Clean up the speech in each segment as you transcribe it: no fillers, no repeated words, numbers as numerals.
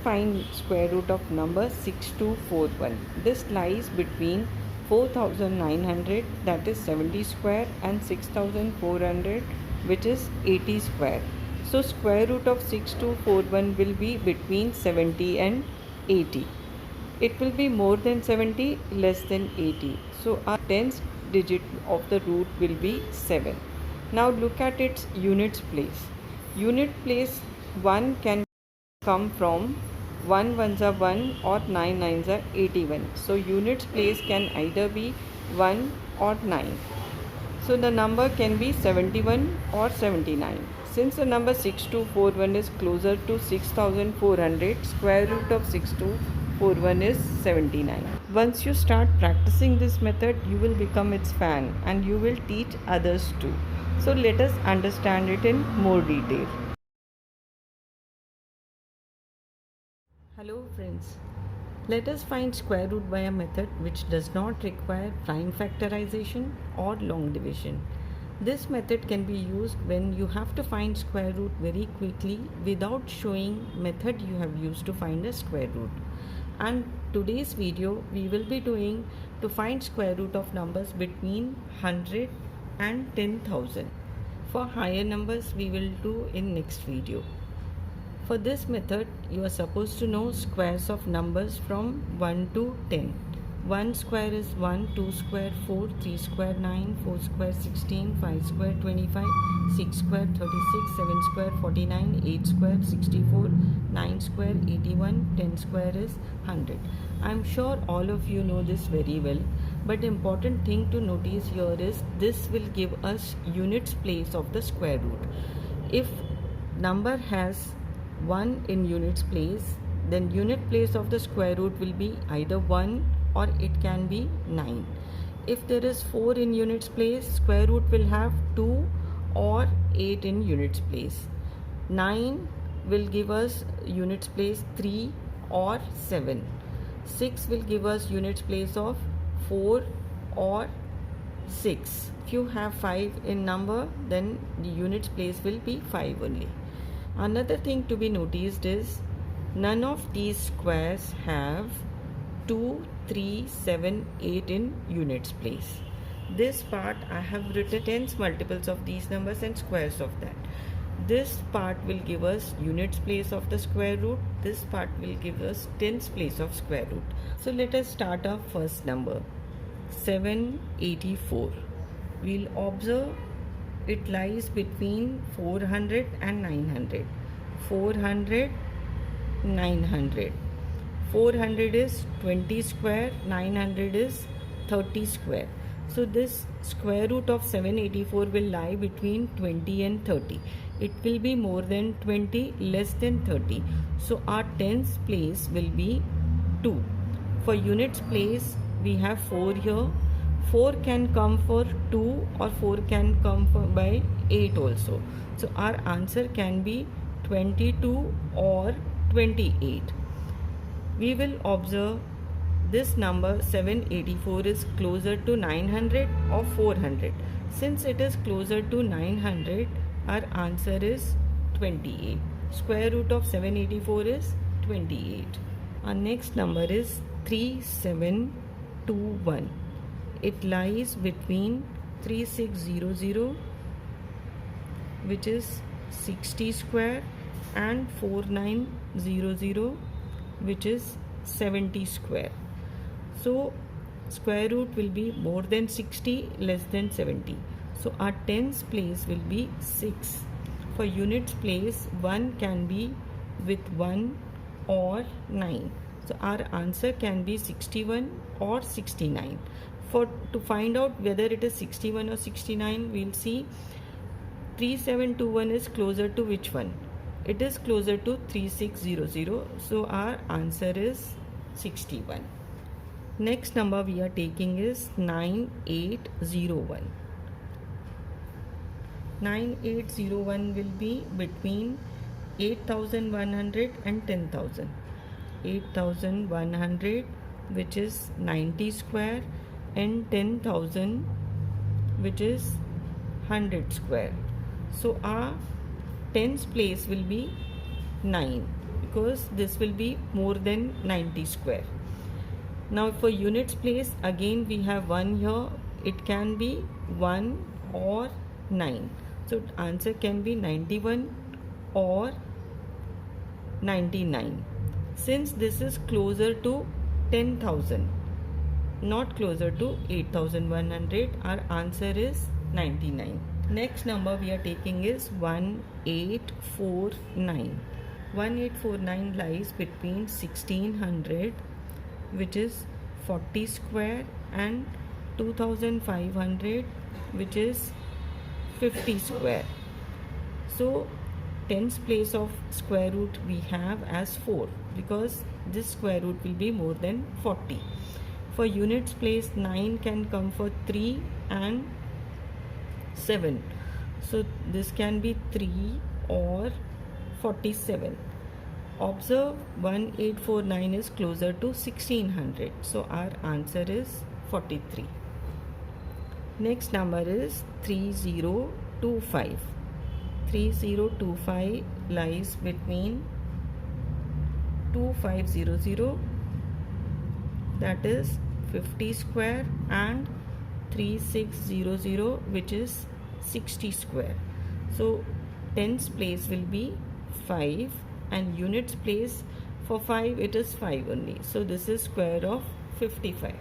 find square root of number 6241. This lies between 4900, that is 70 square, and 6400, which is 80 square. So square root of 6241 will be between 70 and 80. It will be more than 70, less than 80. So our tens digit of the root will be 7. Now look at its units place. Unit place 1 can come from 1 ones are 1 or 9 nines are 81. So units place can either be 1 or 9. So the number can be 71 or 79. Since the number 6241 is closer to 6400, square root of 6241 is 79. Once you start practicing this method, you will become its fan and you will teach others too. So let us understand it in more detail. Hello friends. Let us find square root by a method which does not require prime factorization or long division. This method can be used when you have to find square root very quickly without showing method you have used to find a square root. And today's video we will be doing to find square root of numbers between 100 and 10,000. For higher numbers we will do in next video. For this method, you are supposed to know squares of numbers from 1 to 10. 1 square is 1, 2 square 4, 3 square 9, 4 square 16, 5 square 25, 6 square 36, 7 square 49, 8 square 64, 9 square 81, 10 square is 100. I am sure all of you know this very well, but the important thing to notice here is this will give us units place of the square root. If number has 1 in units place, then unit place of the square root will be either 1 or it can be 9. If there is 4 in units place, square root will have 2 or 8 in units place. 9 will give us units place 3 or 7. 6 will give us units place of 4 or 6. If you have 5 in number, then the units place will be 5 only. Another thing to be noticed is none of these squares have 2, 3, 7, 8 in units place. This part I have written tens multiples of these numbers and squares of that. This part will give us units place of the square root. This part will give us tens place of square root. So let us start our first number, 784. We'll observe it lies between 400 and 900. 400, 900. 400 is 20 square, 900 is 30 square. So this square root of 784 will lie between 20 and 30. It will be more than 20, less than 30. So our tens place will be 2. For units place, we have 4 here. 4 can come for 2 or 4 can come for by 8 also. So our answer can be 22 or 28. We will observe this number 784 is closer to 900 or 400. Since it is closer to 900, our answer is 28. Square root of 784 is 28. Our next number is 3721. It lies between 3600, which is 60 square, and 4900, which is 70 square. So square root will be more than 60, less than 70. So our tens place will be 6. For units place, 1 can be with 1 or 9. So our answer can be 61 or 69. To find out whether it is 61 or 69, we'll see 3721 is closer to which one? It is closer to 3600. So our answer is 61. Next number we are taking is 9801. 9801 will be between 8100 and 10,000. 8100, which is 90 square, and 10,000, which is 100 square. So our tens place will be 9. because this will be more than 90 square. Now for units place, again we have 1 here. It can be 1 or 9. So answer can be 91 or 99. Since this is closer to 10,000, not closer to 8,100, our answer is 99. Next number we are taking is 1849. 1849 lies between 1600, which is 40 square, and 2500, which is 50 square. So tens place of square root we have as 4, because this square root will be more than 40. For units place, 9 can come for 3 and 7. So this can be 3 or 47. Observe 1849 is closer to 1600. So our answer is 43. Next number is 3025. 3025 lies between 2500, that is 50 square, and 3600, which is 60 square. So tens place will be 5, and units place for 5 it is 5 only. So this is square of 55,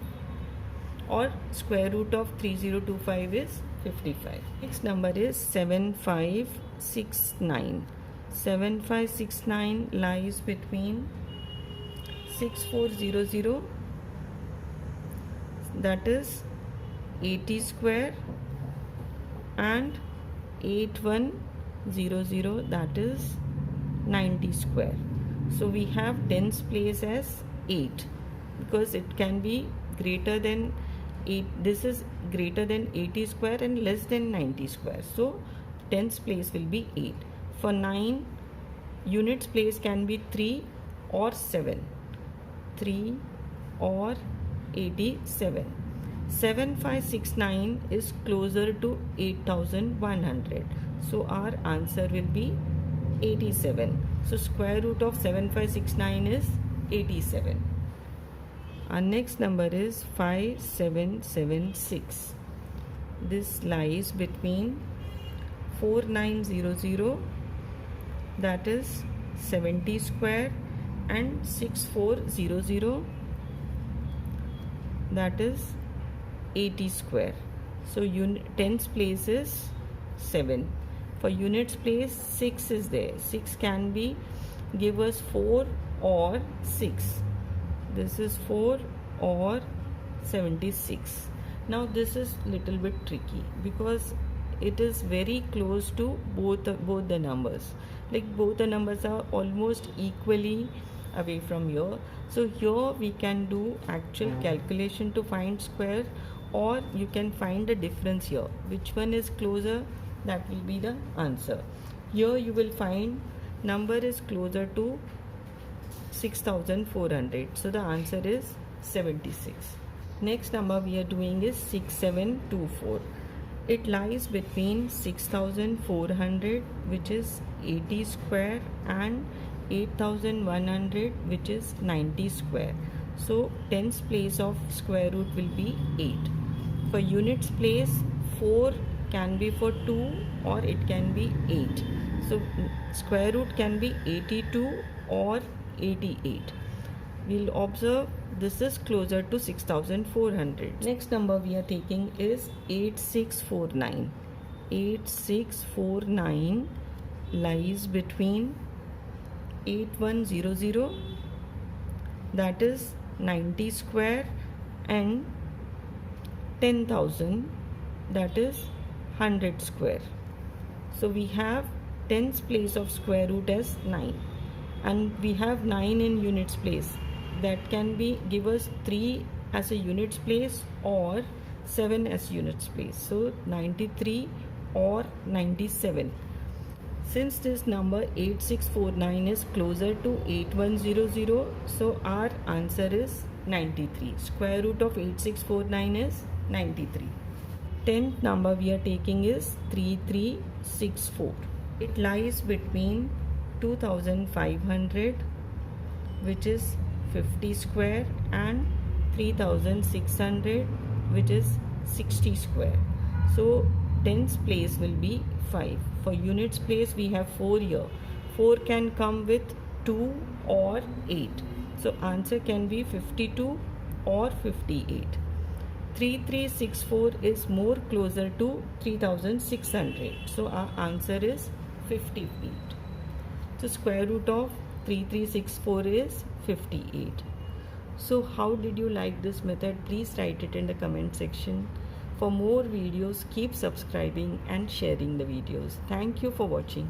or square root of 3025 is 55. Next number is 7569. 7569 lies between 6400, that is 80 square, and 8100, that is 90 square. So we have tens place as 8, because it can be greater than 8. This is greater than 80 square and less than 90 square. So tens place will be 8. For 9, units place can be 3 or 7. 3 or 87. 7569 is closer to 8100. So our answer will be 87. So square root of 7569 is 87. Our next number is 5776. This lies between 4900, that is 70 square, and 6400, that is 80 square. So tens place is 7. For units place, 6 is there. 6 can be give us 4 or 6. This is 4 or 76. Now this is little bit tricky, because it is very close to both the numbers. Like both the numbers are almost equally away from here. So here we can do actual calculation to find square, or you can find the difference here. Which one is closer, that will be the answer. Here you will find number is closer to 6400. So the answer is 76. Next number we are doing is 6724. It lies between 6400, which is 80 square, and 8100, which is 90 square. So tens place of square root will be 8. For units place, 4 can be for 2 or it can be 8. So square root can be 82 or 88. We'll observe this is closer to 6400. Next number we are taking is 8649. 8649 lies between 8100, that is 90 square, and 10,000, that is 100 square. So we have tens place of square root as 9, and we have 9 in units place. That can be give us 3 as a units place or 7 as units place. So 93 or 97. Since this number 8649 is closer to 8100, so our answer is 93. Square root of 8649 is 93. 10th number we are taking is 3364. It lies between 2500, which is 50 square, and 3600, which is 60 square. So tens place will be 5. For units place we have 4 here. 4 can come with 2 or 8. So answer can be 52 or 58. 3364 is more closer to 3600. So our answer is 50 feet. So square root of 3364 is 58. So how did you like this method? Please write it in the comment section. For more videos, keep subscribing and sharing the videos. Thank you for watching.